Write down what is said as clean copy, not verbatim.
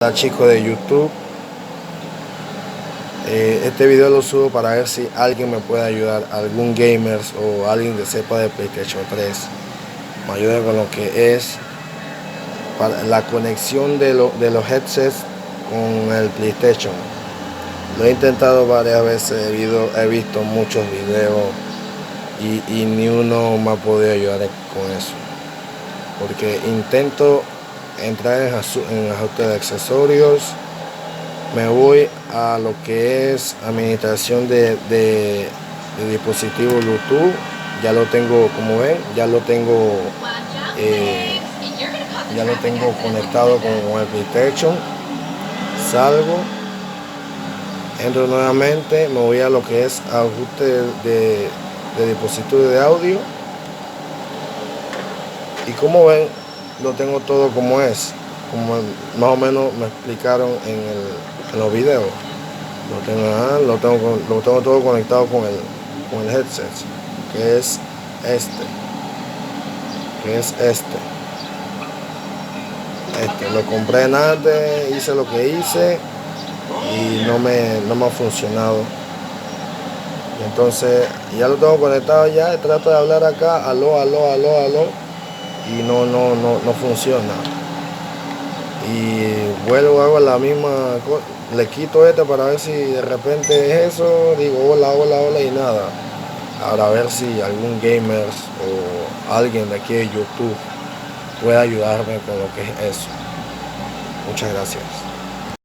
Hola chicos de YouTube, este video lo subo para ver si alguien me puede ayudar, algún gamers o alguien que sepa de PlayStation 3 me ayude con lo que es para la conexión de los headsets con el PlayStation. Lo he intentado varias veces, he visto muchos videos y ni uno me ha podido ayudar con eso, porque intento entrar en ajuste de accesorios, me voy a lo que es administración de dispositivos Bluetooth. Ya lo tengo, como ven, ya lo tengo conectado con el PlayStation. Salgo, entro nuevamente, me voy a lo que es ajuste de dispositivos de audio, y como ven, lo tengo todo como es, como más o menos me explicaron en los videos. Lo tengo todo conectado con el headset, que es este. Lo compré antes, hice lo que hice y no me ha funcionado. Entonces ya lo tengo conectado, ya trato de hablar acá, aló, y no funciona. Y vuelvo, hago la misma cosa, le quito para ver si de repente es eso, digo hola y nada. Ahora a ver si algún gamer o alguien de aquí de YouTube puede ayudarme con lo que es eso. Muchas gracias.